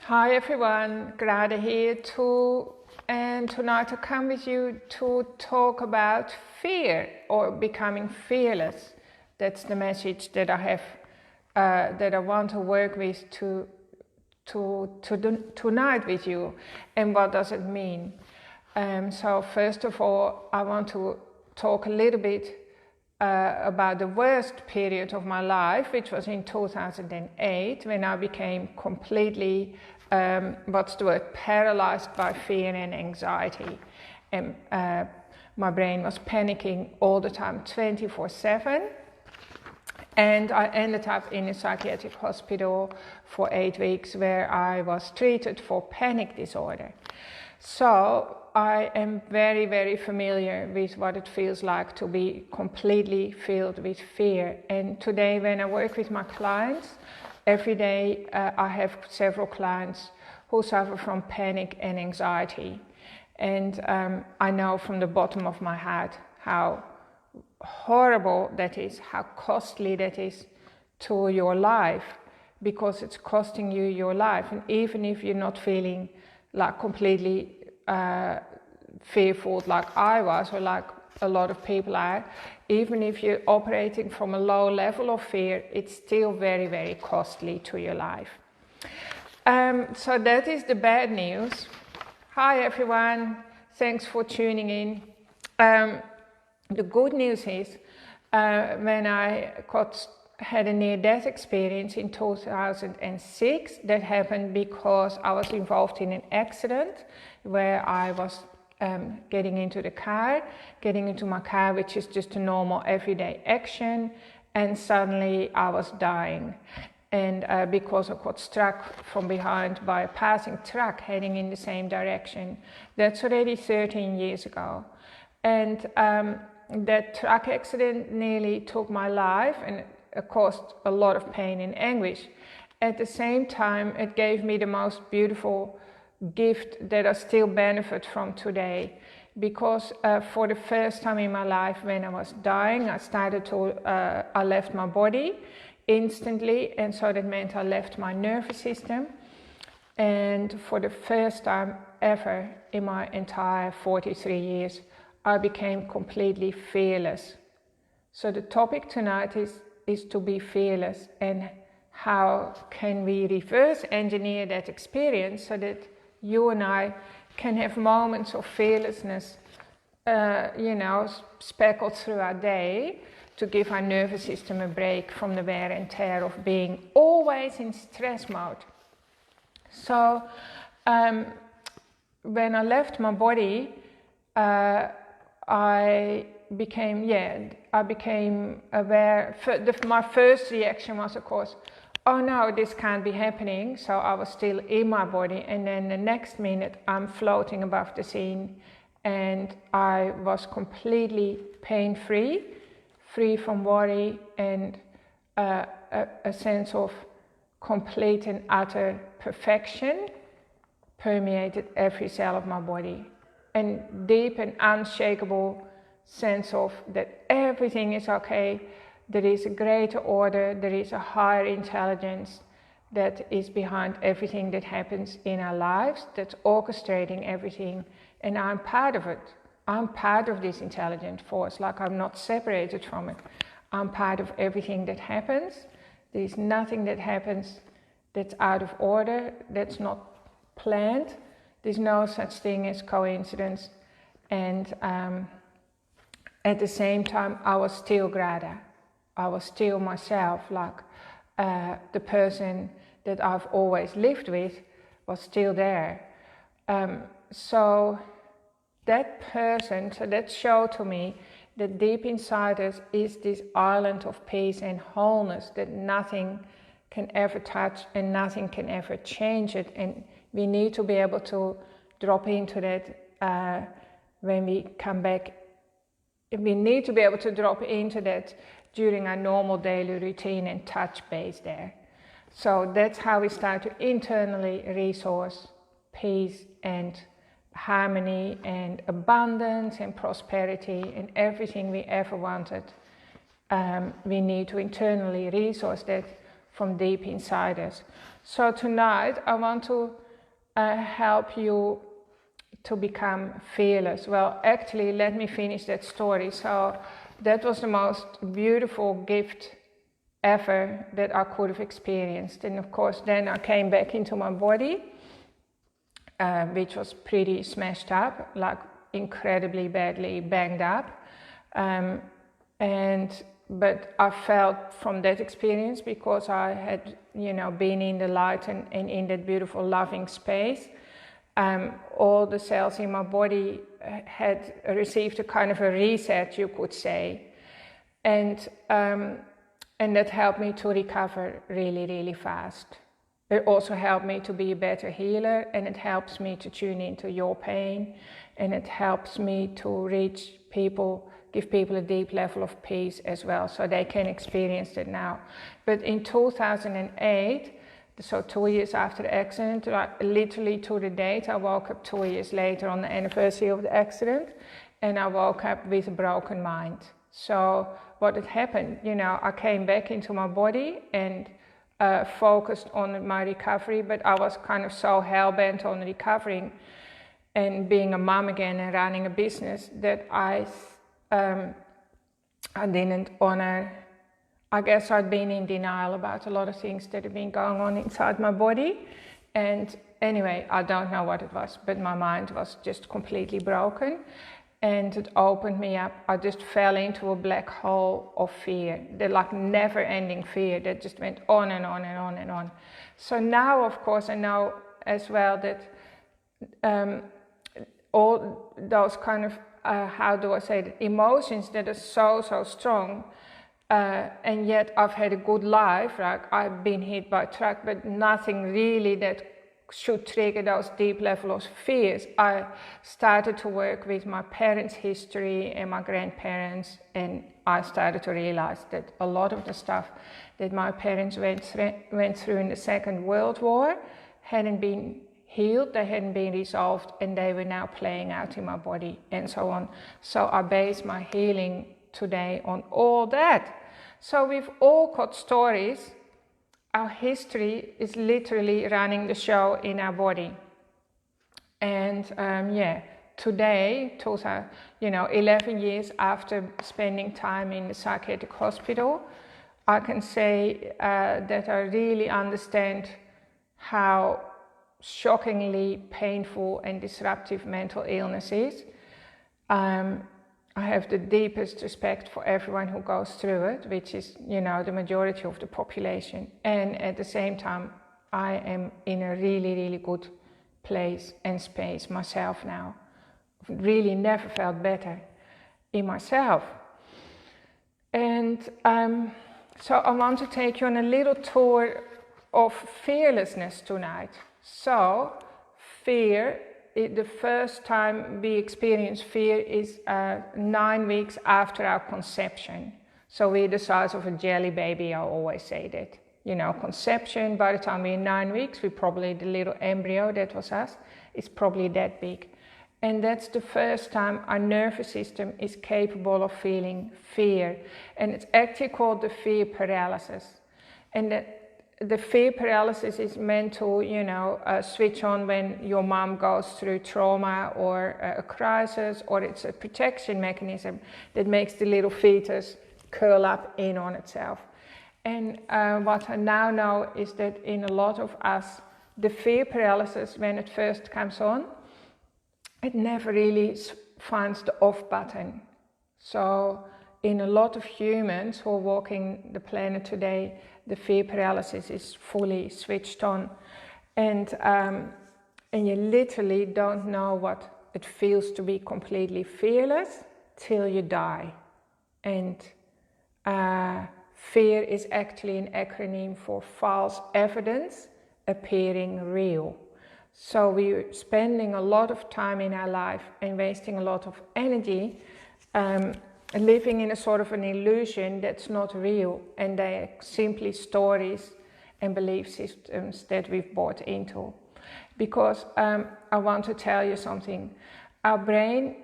Hi everyone, Grada here and tonight I come with you to talk about fear or becoming fearless. That's the message that I have, that I want to work with tonight with you. And what does it mean? So first of all, I want to talk a little bit about the worst period of my life, which was in 2008, when I became completely, paralyzed by fear and anxiety. And my brain was panicking all the time, 24/7. And I ended up in a psychiatric hospital for 8 weeks where I was treated for panic disorder. So I am very, very familiar with what it feels like to be completely filled with fear. And today when I work with my clients, every day I have several clients who suffer from panic and anxiety. And I know from the bottom of my heart how horrible that is, how costly that is to your life, because it's costing you your life. And even if you're not feeling like completely fearful like I was, or like a lot of people are, even if you're operating from a low level of fear, it's still very, very costly to your life. So that is the bad news. Hi everyone, thanks for tuning in. The good news is when I had a near-death experience in 2006, that happened because I was involved in an accident where I was getting into my car, which is just a normal everyday action, and suddenly I was dying. And because I got struck from behind by a passing truck heading in the same direction. That's already 13 years ago. And that truck accident nearly took my life, and it caused a lot of pain and anguish. At the same time, it gave me the most beautiful gift that I still benefit from today, because for the first time in my life, when I was dying, I left my body instantly, and so that meant I left my nervous system. And for the first time ever in my entire 43 years, I became completely fearless. So the topic tonight is to be fearless, and how can we reverse engineer that experience so that you and I can have moments of fearlessness, speckled through our day, to give our nervous system a break from the wear and tear of being always in stress mode. So when I left my body, I became aware. My first reaction was, of course, oh no, this can't be happening. So I was still in my body, and then the next minute I'm floating above the scene, and I was completely pain-free, free from worry, and a sense of complete and utter perfection permeated every cell of my body. And deep and unshakable sense of that everything is okay, there is a greater order, there is a higher intelligence that is behind everything that happens in our lives, that's orchestrating everything, and I'm part of it. I'm part of this intelligent force, like I'm not separated from it. I'm part of everything that happens. There is nothing that happens that's out of order, that's not planned. There's no such thing as coincidence. And at the same time, I was still Grada. I was still myself, like the person that I've always lived with was still there. So that showed to me that deep inside us is this island of peace and wholeness that nothing can ever touch and nothing can ever change it. And we need to be able to drop into that when we come back. We need to be able to drop into that during our normal daily routine and touch base there. So that's how we start to internally resource peace and harmony and abundance and prosperity and everything we ever wanted. We need to internally resource that from deep inside us. So tonight I want to help you to become fearless. Well, actually, let me finish that story. So that was the most beautiful gift ever that I could have experienced. And of course, then I came back into my body, which was pretty smashed up, like incredibly badly banged up. But I felt from that experience, because I had, been in the light and in that beautiful loving space, all the cells in my body had received a kind of a reset, you could say. And that helped me to recover really, really fast. It also helped me to be a better healer, and it helps me to tune into your pain, and it helps me to reach people, give people a deep level of peace as well, so they can experience it now. But in 2008, so 2 years after the accident, literally to the date, I woke up 2 years later on the anniversary of the accident, and I woke up with a broken mind. So what had happened, I came back into my body and focused on my recovery, but I was kind of so hell-bent on recovering and being a mom again and running a business that I didn't honor. I guess I'd been in denial about a lot of things that had been going on inside my body. And anyway, I don't know what it was, but my mind was just completely broken. And it opened me up. I just fell into a black hole of fear, the like never-ending fear that just went on and on and on and on. So now, of course, I know as well that all those kind of, how do I say it, emotions that are so strong, and yet I've had a good life, right? I've been hit by a truck, but nothing really that should trigger those deep levels of fears. I started to work with my parents' history and my grandparents, and I started to realize that a lot of the stuff that my parents went through in the Second World War hadn't been healed, they hadn't been resolved, and they were now playing out in my body and so on. So I base my healing today on all that. So we've all got stories. Our history is literally running the show in our body. And today, 11 years after spending time in the psychiatric hospital, I can say that I really understand how shockingly painful and disruptive mental illness is. I have the deepest respect for everyone who goes through it, which is, the majority of the population. And at the same time, I am in a really, really good place and space myself now. Really never felt better in myself. And so I want to take you on a little tour of fearlessness tonight. So, fear, the first time we experience fear is 9 weeks after our conception. So we're the size of a jelly baby, I always say that. Conception, by the time we're 9 weeks, we're probably the little embryo, that was us, is probably that big. And that's the first time our nervous system is capable of feeling fear. And it's actually called the fear paralysis. And the fear paralysis is meant to, switch on when your mom goes through trauma or a crisis, or it's a protection mechanism that makes the little fetus curl up in on itself. And what I now know is that in a lot of us, the fear paralysis, when it first comes on, it never really finds the off button. So in a lot of humans who are walking the planet today, the fear paralysis is fully switched on, and you literally don't know what it feels to be completely fearless till you die. And fear is actually an acronym for false evidence appearing real. So we're spending a lot of time in our life and wasting a lot of energy living in a sort of an illusion that's not real, and they're simply stories and belief systems that we've bought into. Because I want to tell you something. Our brain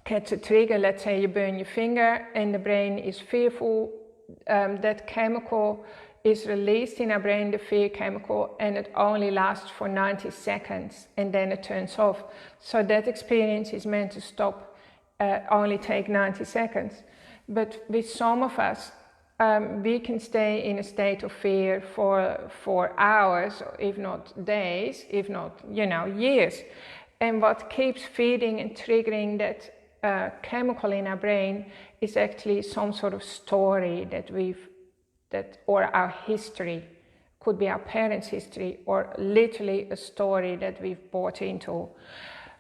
gets a trigger. Let's say you burn your finger and the brain is fearful. That chemical is released in our brain, the fear chemical, and it only lasts for 90 seconds and then it turns off. So that experience is meant to stop, only take 90 seconds. But with some of us, we can stay in a state of fear for hours, if not days, if not, years. And what keeps feeding and triggering that chemical in our brain is actually some sort of story or our history. Could be our parents' history, or literally a story that we've bought into.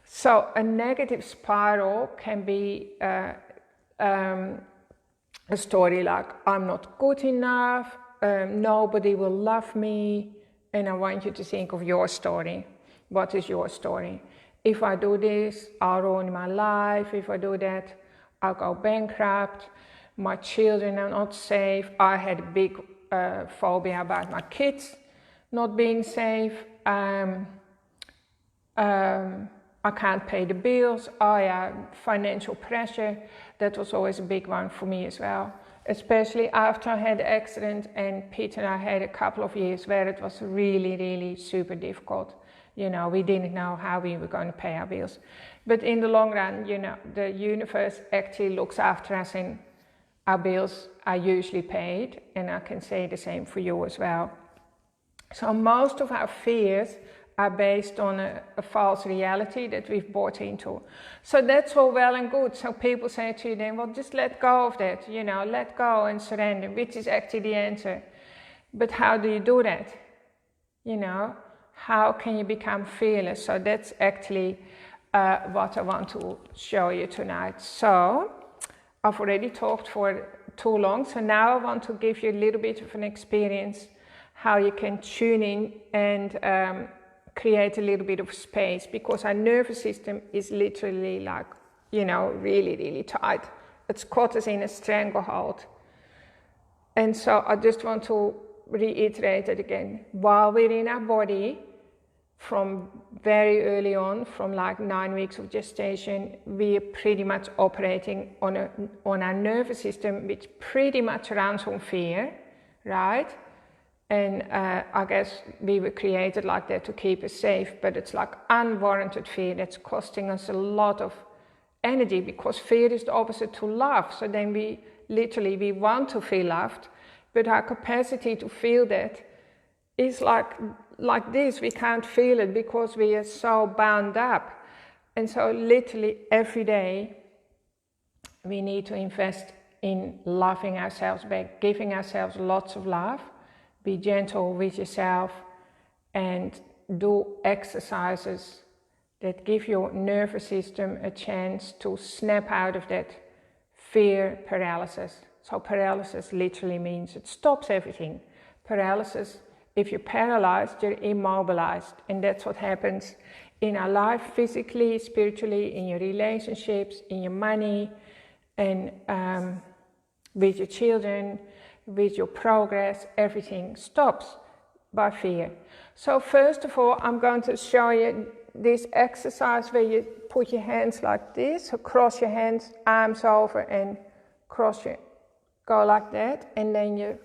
So a negative spiral can be a story like, I'm not good enough, nobody will love me, and I want you to think of your story. What is your story? If I do this, I'll ruin my life. If I do that, I'll go bankrupt. My children are not safe. I had a big phobia about my kids not being safe. I can't pay the bills. Financial pressure. That was always a big one for me as well. Especially after I had the accident, and Peter and I had a couple of years where it was really, really super difficult. We didn't know how we were going to pay our bills. But in the long run, the universe actually looks after us, and our bills are usually paid. And I can say the same for you as well. So most of our fears are based on a false reality that we've bought into. So that's all well and good. So people say to you then, well, just let go of that, let go and surrender, which is actually the answer. But how do you do that? How can you become fearless? So that's actually what I want to show you tonight. So I've already talked for too long, so now I want to give you a little bit of an experience how you can tune in and create a little bit of space, because our nervous system is literally like, really, really tight. It's caught us in a stranglehold. And so I just want to reiterate it again. While we're in our body, from very early on, from like 9 weeks of gestation, we are pretty much operating on our nervous system, which pretty much runs on fear, right? And I guess we were created like that to keep us safe, but it's like unwarranted fear that's costing us a lot of energy, because fear is the opposite to love. So then we want to feel loved, but our capacity to feel that is like this. We can't feel it because we are so bound up. And so literally every day we need to invest in loving ourselves back, giving ourselves lots of love. Be gentle with yourself and do exercises that give your nervous system a chance to snap out of that fear paralysis. So paralysis literally means it stops everything. Paralysis, if you're paralyzed, you're immobilized. And that's what happens in our life, physically, spiritually, in your relationships, in your money, and with your children, with your progress. Everything stops by fear. So first of all, I'm going to show you this exercise where you put your hands like this, so cross your hands, arms over, and go like that, and then you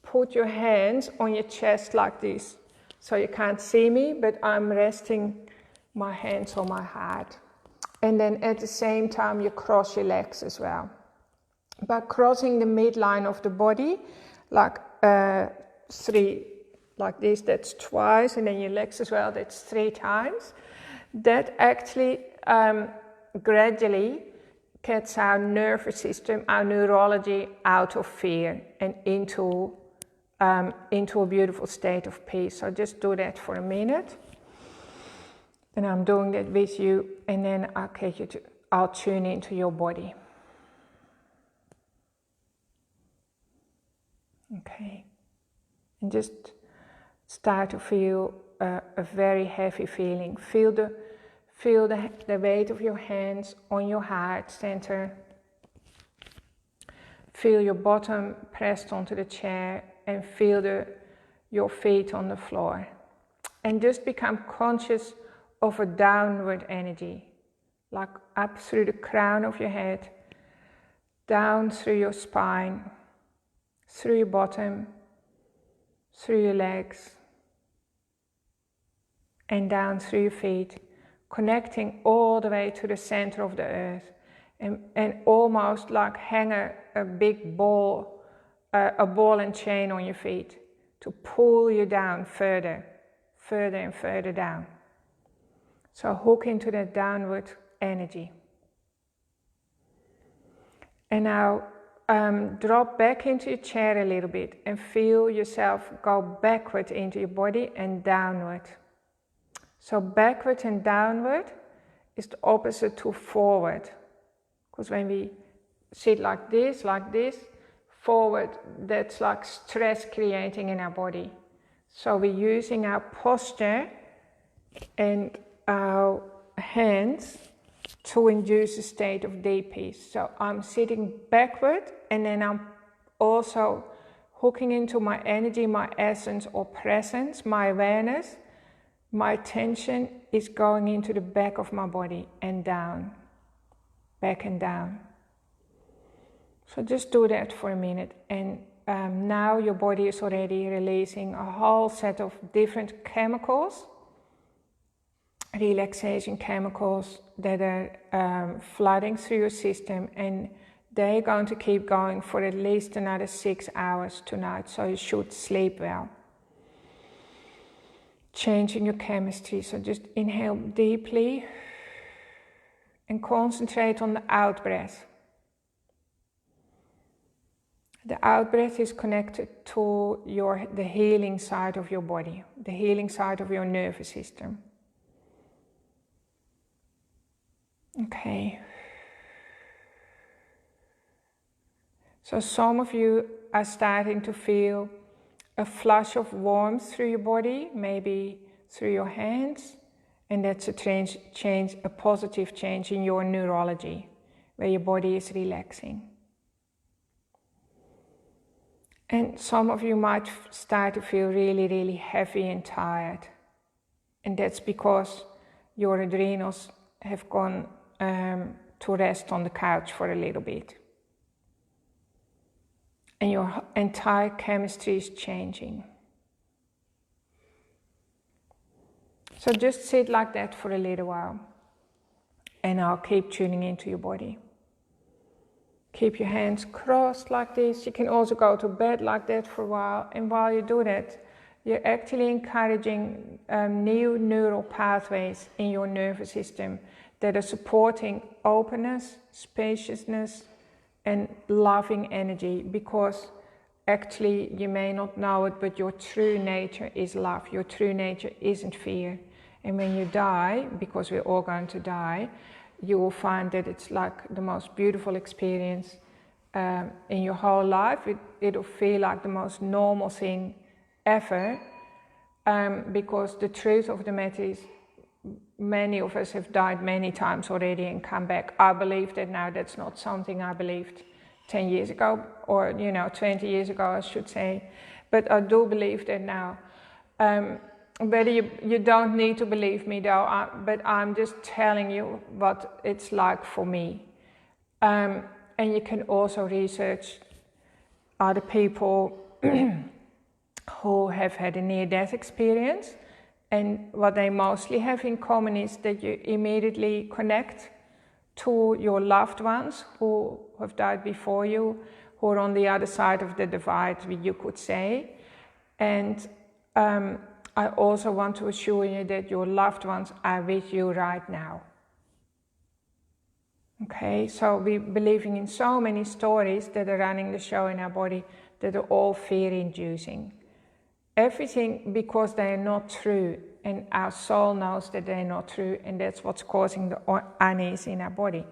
put your hands on your chest like this. So you can't see me, but I'm resting my hands on my heart. And then at the same time you cross your legs as well. By crossing the midline of the body, like 3, like this, that's twice, and then your legs as well, that's 3 times. That actually gradually gets our nervous system, our neurology out of fear and into a beautiful state of peace. So just do that for a minute. And I'm doing that with you, and then I'll tune into your body. Okay, and just start to feel a very heavy feeling. Feel the weight of your hands on your heart center. Feel your bottom pressed onto the chair, and feel your feet on the floor. And just become conscious of a downward energy, like up through the crown of your head, down through your spine, through your bottom, through your legs, and down through your feet, connecting all the way to the center of the earth, and almost like hang a big ball, a ball and chain on your feet to pull you down further and further down. So hook into that downward energy. And now drop back into your chair a little bit and feel yourself go backward into your body and downward. So backward and downward is the opposite to forward. Because when we sit like this, forward, that's like stress creating in our body. So we're using our posture and our hands to induce a state of deep peace. So I'm sitting backward, and then I'm also hooking into my energy, my essence or presence, my awareness. My attention is going into the back of my body and down, back and down. So just do that for a minute, and now your body is already releasing a whole set of different chemicals, relaxation chemicals that are flooding through your system, and they're going to keep going for at least another 6 hours tonight, so you should sleep well. Changing your chemistry, so just inhale deeply and concentrate on the out breath. The out breath is connected to the healing side of your body, the healing side of your nervous system. Okay. So some of you are starting to feel a flush of warmth through your body, maybe through your hands, and that's a positive change in your neurology, where your body is relaxing. And some of you might start to feel really, really heavy and tired, and that's because your adrenals have gone to rest on the couch for a little bit. And your entire chemistry is changing. So just sit like that for a little while, and I'll keep tuning into your body. Keep your hands crossed like this. You can also go to bed like that for a while, and while you do that, you're actually encouraging new neural pathways in your nervous system that are supporting openness, spaciousness, and loving energy, because actually you may not know it, but your true nature is love. Your true nature isn't fear. And when you die, because we're all going to die, you will find that it's like the most beautiful experience in your whole life. It'll feel like the most normal thing ever, because the truth of the matter is many of us have died many times already and come back. I believe that now. That's not something I believed 10 years ago, or 20 years ago I should say, but I do believe that now. But you don't need to believe me though, but I'm just telling you what it's like for me. And you can also research other people who have had a near-death experience, and what they mostly have in common is that you immediately connect to your loved ones who have died before you, who are on the other side of the divide, you could say. And I also want to assure you that your loved ones are with you right now. Okay, so we're believing in so many stories that are running the show in our body that are all fear-inducing. Everything because they are not true, and our soul knows that they're not true, and that's what's causing the unease in our body.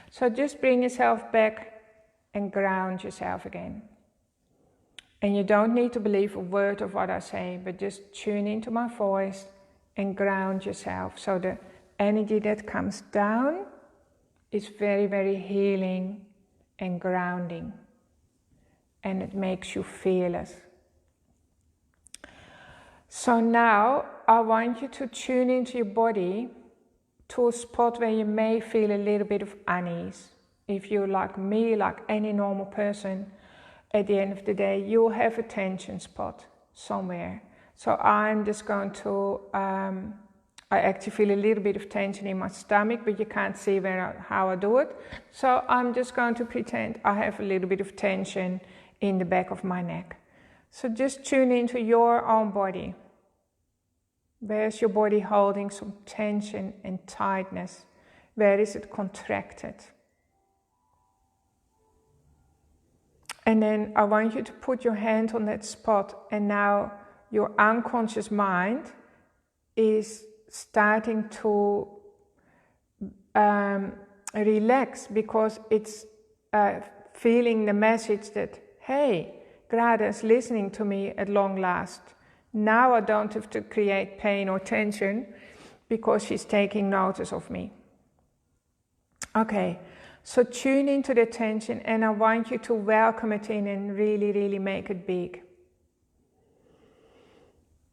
So just bring yourself back and ground yourself again. And you don't need to believe a word of what I say, but just tune into my voice and ground yourself. So the energy that comes down is very, very healing and grounding, and it makes you fearless. So now I want you to tune into your body to a spot where you may feel a little bit of unease. If you're like me, like any normal person, at the end of the day, you'll have a tension spot. somewhere. So I'm just going to, I actually feel a little bit of tension in my stomach, but you can't see how I do it. So I'm just going to pretend I have a little bit of tension in the back of my neck. So just tune into your own body. Where's your body holding some tension and tightness? Where is it contracted? And then I want you to put your hand on that spot, and now your unconscious mind is starting to relax, because it's feeling the message that, hey, Grada is listening to me at long last. Now I don't have to create pain or tension because she's taking notice of me. Okay, so tune into the tension, and I want you to welcome it in and really, really make it big.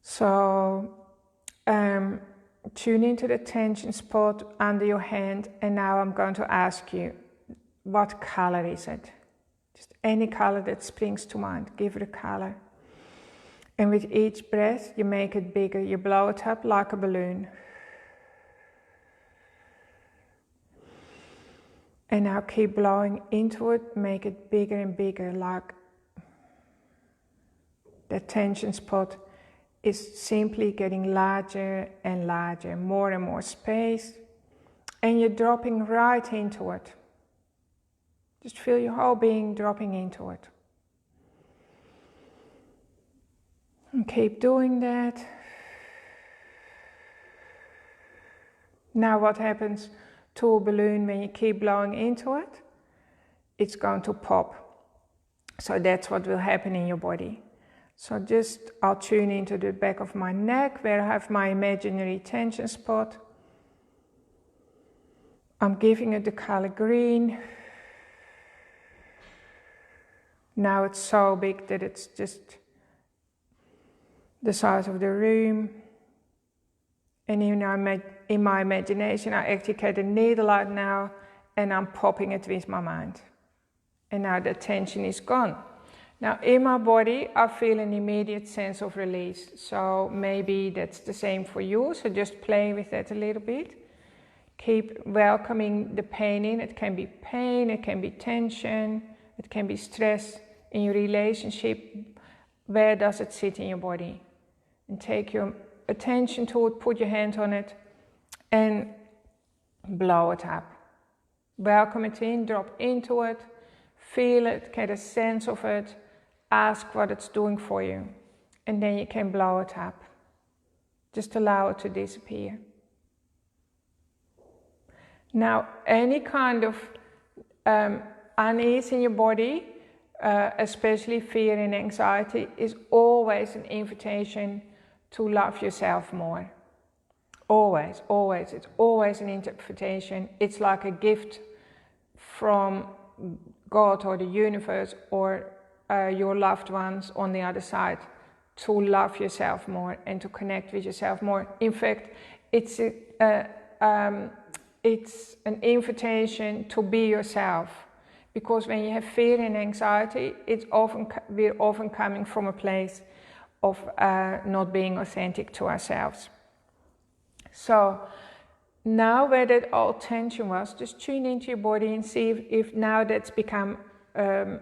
So tune into the tension spot under your hand, and now I'm going to ask you, what color is it? Just any color that springs to mind, give it a color. And with each breath, you make it bigger. You blow it up like a balloon. And now keep blowing into it, make it bigger and bigger, like the tension spot is simply getting larger and larger, more and more space. And you're dropping right into it. Just feel your whole being dropping into it. And keep doing that. Now what happens to a balloon when you keep blowing into it? It's going to pop. So that's what will happen in your body. So just, I'll tune into the back of my neck where I have my imaginary tension spot. I'm giving it the color green. Now it's so big that it's just the size of the room. And in my imagination, I actually get a needle out now, and I'm popping it with my mind. And now the tension is gone. Now in my body, I feel an immediate sense of release. So maybe that's the same for you. So just play with that a little bit. Keep welcoming the pain in. It can be pain, it can be tension, it can be stress in your relationship. Where does it sit in your body? And take your attention to it, put your hand on it, and blow it up. Welcome it in, drop into it, feel it, get a sense of it, ask what it's doing for you, and then you can blow it up. Just allow it to disappear. Now, any kind of unease in your body, especially fear and anxiety, is always an invitation to love yourself more. Always, always. It's always an invitation. It's like a gift from God or the universe or your loved ones on the other side to love yourself more and to connect with yourself more. In fact, it's an invitation to be yourself. Because when you have fear and anxiety, we're often coming from a place of not being authentic to ourselves. So now where that old tension was, just tune into your body and see if now that's become a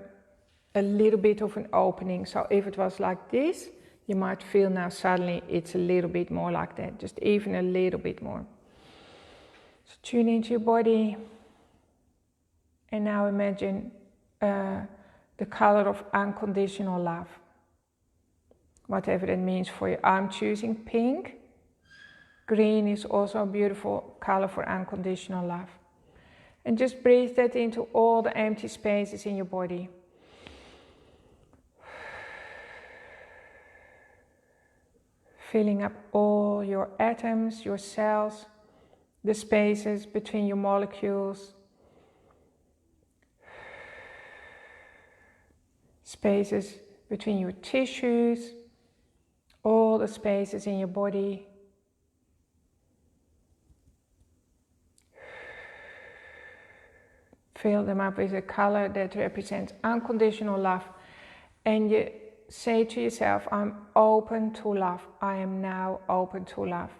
little bit of an opening. So if it was like this, you might feel now suddenly it's a little bit more like that, just even a little bit more. So tune into your body, and now imagine the color of unconditional love. Whatever that means for you. I'm choosing pink. Green is also a beautiful color for unconditional love. And just breathe that into all the empty spaces in your body. Filling up all your atoms, your cells, the spaces between your molecules, spaces between your tissues, all the spaces in your body. Fill them up with a color that represents unconditional love, and you say to yourself, I'm open to love. I am now open to love.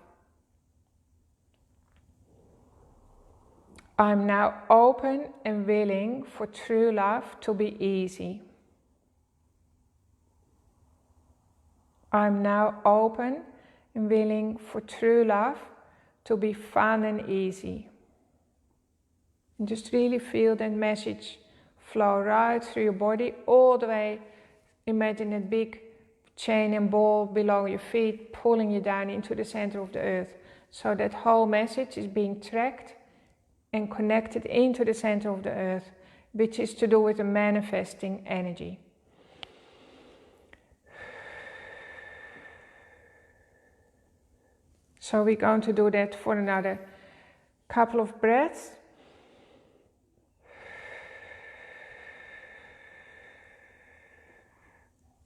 I'm now open and willing for true love to be easy. I'm now open and willing for true love to be fun and easy. And just really feel that message flow right through your body, all the way. Imagine a big chain and ball below your feet, pulling you down into the center of the earth. So that whole message is being tracked and connected into the center of the earth, which is to do with the manifesting energy. So we're going to do that for another couple of breaths.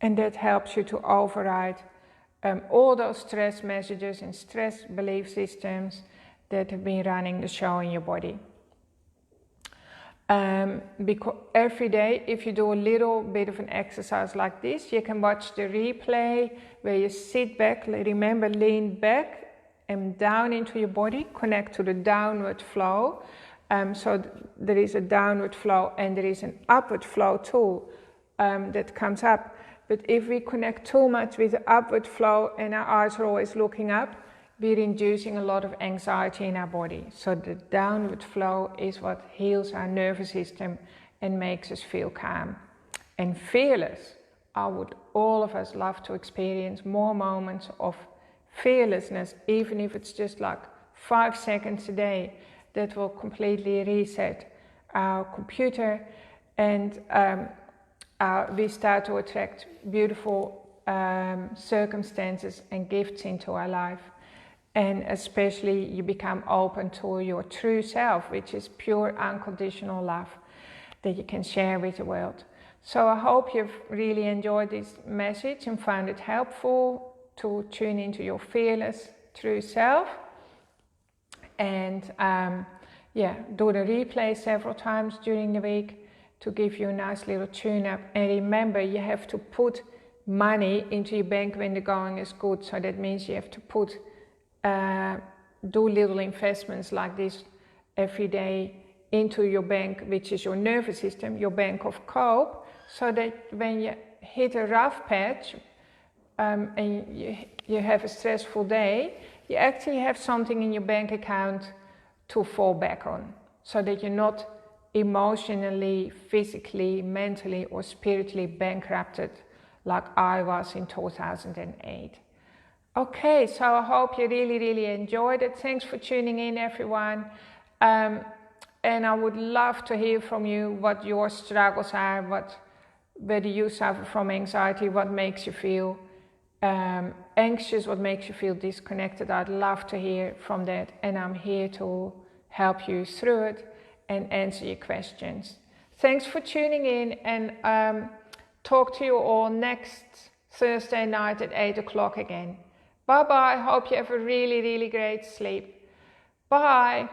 And that helps you to override all those stress messages and stress belief systems that have been running the show in your body. Because every day, if you do a little bit of an exercise like this, you can watch the replay where you sit back, remember, lean back and down into your body, connect to the downward flow. So there is a downward flow and there is an upward flow too that comes up. But if we connect too much with the upward flow and our eyes are always looking up, we're inducing a lot of anxiety in our body. So the downward flow is what heals our nervous system and makes us feel calm and fearless. I would all of us love to experience more moments of fearlessness, even if it's just like 5 seconds a day. That will completely reset our computer, and we start to attract beautiful circumstances and gifts into our life. And especially you become open to your true self, which is pure unconditional love that you can share with the world. So I hope you've really enjoyed this message and found it helpful to tune into your fearless true self. And do the replay several times during the week to give you a nice little tune-up. And remember, you have to put money into your bank when the going is good. So that means you have to put do little investments like this every day into your bank, which is your nervous system, your bank of cope, so that when you hit a rough patch and you have a stressful day, you actually have something in your bank account to fall back on, so that you're not emotionally, physically, mentally or spiritually bankrupted like I was in 2008. Okay, so I hope you really enjoyed it. Thanks for tuning in, everyone. And I would love to hear from you what your struggles are, whether you suffer from anxiety, what makes you feel anxious, what makes you feel disconnected. I'd love to hear from that, and I'm here to help you through it and answer your questions. Thanks for tuning in, and talk to you all next Thursday night at 8 o'clock again. Bye bye. Hope you have a really great sleep. Bye.